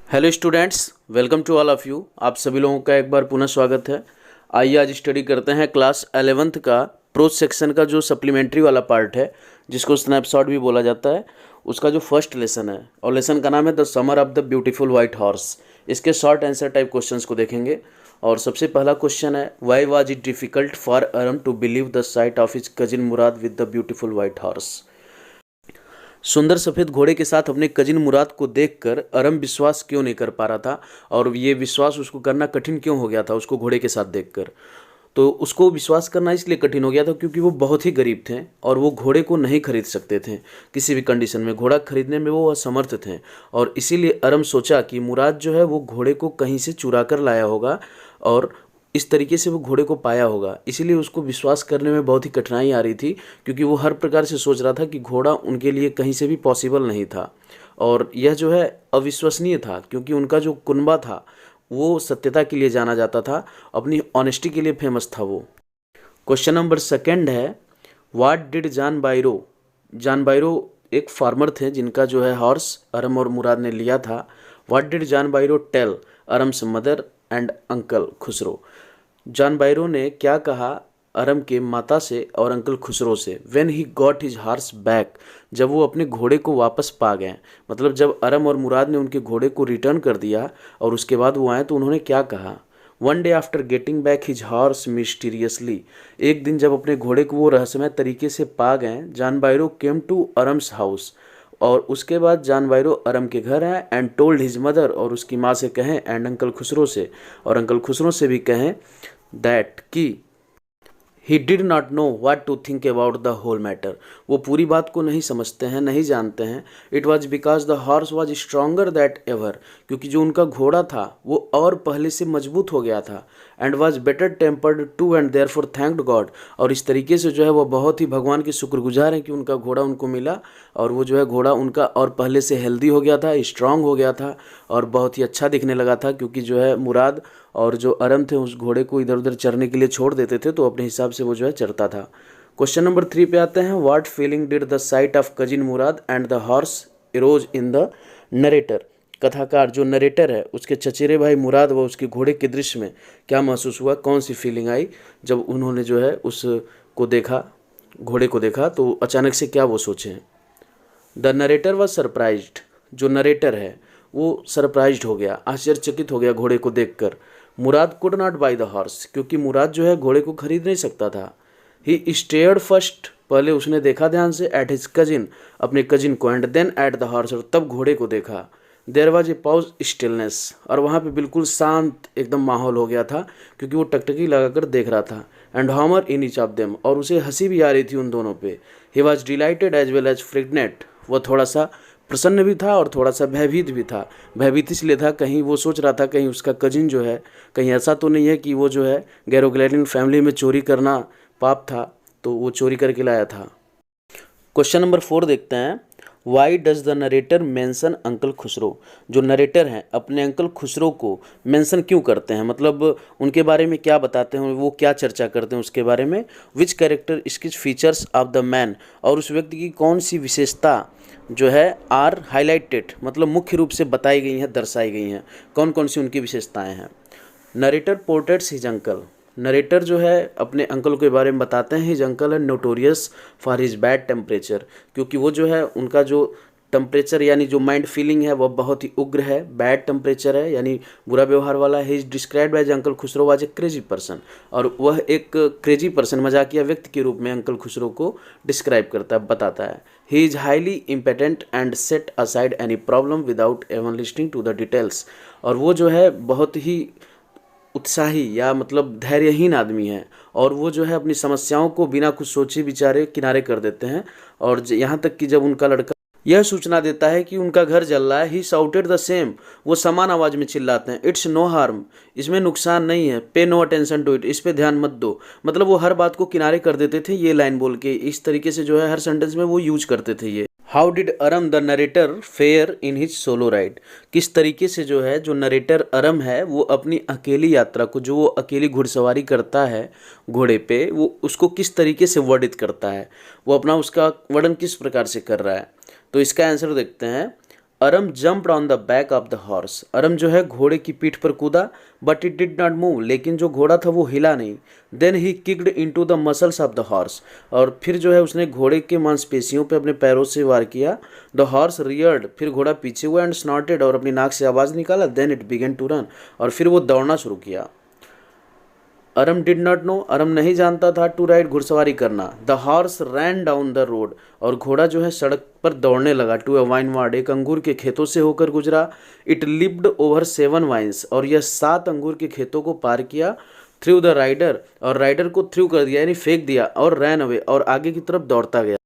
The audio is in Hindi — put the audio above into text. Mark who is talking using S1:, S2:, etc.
S1: Hello students, welcome to all of you. आप सभी लोगों का एक बार पुनः स्वागत है। आइए आज स्टडी करते हैं क्लास 11th का प्रोज सेक्शन का जो सप्लीमेंट्री वाला पार्ट है, जिसको स्नैपशॉट भी बोला जाता है। उसका जो फर्स्ट लेसन है और लेसन का नाम है the summer of the beautiful white horse. इसके शॉर्ट आंसर टाइप क्वेश्चंस को देखेंगे। और सबसे पहला क्वेश्चन है, why was it difficult for Aram to believe the sight of his cousin Mourad with the beautiful white horse. सुंदर सफ़ेद घोड़े के साथ अपने कजिन मुराद को देखकर अरम विश्वास क्यों नहीं कर पा रहा था, और ये विश्वास उसको करना कठिन क्यों हो गया था उसको घोड़े के साथ देखकर। तो उसको विश्वास करना इसलिए कठिन हो गया था क्योंकि वो बहुत ही गरीब थे और वो घोड़े को नहीं खरीद सकते थे। किसी भी कंडीशन में घोड़ा खरीदने में वो असमर्थ थे, और इसीलिए अरम सोचा कि मुराद जो है वो घोड़े को कहीं से चुरा कर लाया होगा और इस तरीके से वो घोड़े को पाया होगा। इसीलिए उसको विश्वास करने में बहुत ही कठिनाई आ रही थी, क्योंकि वो हर प्रकार से सोच रहा था कि घोड़ा उनके लिए कहीं से भी पॉसिबल नहीं था। और यह जो है अविश्वसनीय था, क्योंकि उनका जो कुनबा था वो सत्यता के लिए जाना जाता था, अपनी ऑनेस्टी के लिए फेमस था वो। क्वेश्चन नंबर सेकंड है, व्हाट डिड जॉन बायरो एक फार्मर थे जिनका जो है हॉर्स अरम और मुराद ने लिया था। What did John Byro tell Aram's mother and uncle Khosrove. John Byro ने क्या कहा अरम के माता से और अंकल खुसरो से। When he got his horse back, जब वो अपने घोड़े को वापस पा गए, मतलब जब अरम और मुराद ने उनके घोड़े को रिटर्न कर दिया और उसके बाद वो आए तो उन्होंने क्या कहा। One day after getting back his horse mysteriously, एक दिन जब अपने घोड़े को वो रहस्यमय तरीके से पा गए, John Byro came to Aram's house, और उसके बाद जॉन बायरो अरम के घर आए एंड टोल्ड हिज मदर, और उसकी माँ से कहें, एंड अंकल खुसरो से, और अंकल खुसरो से भी कहें, दैट कि he did not know what to think about the whole matter, वो पूरी बात को नहीं समझते हैं, नहीं जानते हैं। It was because the horse was stronger that ever, क्योंकि जो उनका घोड़ा था वो और पहले से मजबूत हो गया था। And was better tempered too and therefore thanked God, और इस तरीके से जो है वो बहुत ही भगवान के शुक्रगुजार हैं कि उनका घोड़ा उनको मिला, और वो जो है घोड़ा उनका और पहले से हेल्दी हो गया था, स्ट्रांग हो गया था, और बहुत ही अच्छा दिखने लगा था। क्योंकि जो है मुराद और जो अरम थे उस घोड़े को इधर उधर चरने के लिए छोड़ देते थे, तो अपने हिसाब से वो जो है चरता था। क्वेश्चन नंबर 3 पे आते हैं, what feeling did the sight of cousin Murad and the horse Eros in the narrator. कथाकार जो नरेटर है उसके चचेरे भाई मुराद व उसके घोड़े के दृश्य में क्या महसूस हुआ, कौन सी फीलिंग आई जब उन्होंने जो है उसको देखा, घोड़े को देखा, तो अचानक से क्या वो सोचे। द नरेटर वॉज सरप्राइज्ड, जो नरेटर है वो सरप्राइज्ड हो गया, आश्चर्यचकित हो गया घोड़े को देखकर। Mourad could not buy the horse, क्योंकि मुराद जो है घोड़े को खरीद नहीं सकता था। ही स्टेयर्ड फर्स्ट, पहले उसने देखा ध्यान से, एट हिज कजिन, अपने कजिन को, and then at the horse, और तब घोड़े को देखा। There was a pause stillness, और वहाँ पे बिल्कुल शांत एकदम माहौल हो गया था, क्योंकि वो टकटकी लगाकर देख रहा था। And humour in each of them, और उसे हंसी भी आ रही थी उन दोनों पे। He was delighted as well as frightened, वह थोड़ा सा प्रसन्न भी था और थोड़ा सा भयभीत भी था। भयभीत इसलिए था, कहीं वो सोच रहा था कहीं उसका कजिन जो है, कहीं ऐसा तो नहीं है कि वो जो है गैरोग्लैरिन फैमिली में चोरी करना पाप था, तो वो चोरी करके लाया था। क्वेश्चन नंबर 4 देखते हैं, why does the narrator mention uncle Khusro. जो नरेटर हैं अपने अंकल खुसरो को मेंशन क्यों करते हैं, मतलब उनके बारे में क्या बताते हैं, वो क्या चर्चा करते हैं उसके बारे में। विच character स्किच features of the man, और उस व्यक्ति की कौन सी विशेषता जो है आर हाईलाइटेड, मतलब मुख्य रूप से बताई गई हैं, दर्शाई गई हैं, कौन कौन सी उनकी विशेषताएं हैं। Narrator portraits his uncle, narrator जो है अपने अंकल के बारे में बताते हैं, हिज अंकल है notorious for his bad temperature, क्योंकि वो जो है उनका जो टेम्परेचर यानी जो माइंड फीलिंग है वह बहुत ही उग्र है, बैड टेम्परेचर है यानी बुरा व्यवहार वाला है। Is described as uncle Khosrove was a crazy person, और वह एक क्रेजी पर्सन, मजाकिया व्यक्ति के रूप में अंकल खुसरो को डिस्क्राइब करता है, बताता है। He is highly impatient and set aside any problem without even listening to the details, और वो जो है बहुत ही उत्साही या मतलब धैर्यहीन आदमी है, और वो जो है अपनी समस्याओं को बिना कुछ सोचे विचारे किनारे कर देते हैं। और यहाँ तक कि जब उनका लड़का यह सूचना देता है कि उनका घर जल रहा है, ही शाउटेड द सेम, वो समान आवाज़ में चिल्लाते हैं, इट्स नो हार्म, इसमें नुकसान नहीं है, पे नो अटेंशन टू इट, इस पे ध्यान मत दो। मतलब वो हर बात को किनारे कर देते थे ये लाइन बोल के, इस तरीके से जो है हर सेंटेंस में वो यूज करते थे ये। How did अरम the narrator fair in his solo ride, किस तरीके से जो है जो नरेटर अरम है वो अपनी अकेली यात्रा को, जो वो अकेली घुड़सवारी करता है घोड़े पे, वो उसको किस तरीके से वर्णित करता है, वो अपना उसका वर्णन किस प्रकार से कर रहा है। तो इसका आंसर देखते हैं, Aram jumped on the back of the horse. Aram जो है घोड़े की पीठ पर कूदा, but it did not move, लेकिन जो घोड़ा था वो हिला नहीं। Then he kicked into the muscles of the horse, और फिर जो है उसने घोड़े के मांसपेशियों पे अपने पैरों से वार किया। द हॉर्स रियर्ड, फिर घोड़ा पीछे हुआ, एंड स्नॉटेड, और अपनी नाक से आवाज़ निकाला। Then it began to run, और फिर वो दौड़ना शुरू किया। Aram did not know, Aram नहीं जानता था, टू राइड, घुड़सवारी करना। The horse ran down the road, और घोड़ा जो है सड़क पर दौड़ने लगा। टू अ वाइनयार्ड, एक अंगूर के खेतों से होकर गुजरा। इट लिप्ड ओवर 7 वाइन्स, और यह 7 अंगूर के खेतों को पार किया। थ्रू द राइडर, और राइडर को थ्रू कर दिया यानी फेंक दिया। और रैन अवे, और आगे की तरफ दौड़ता गया।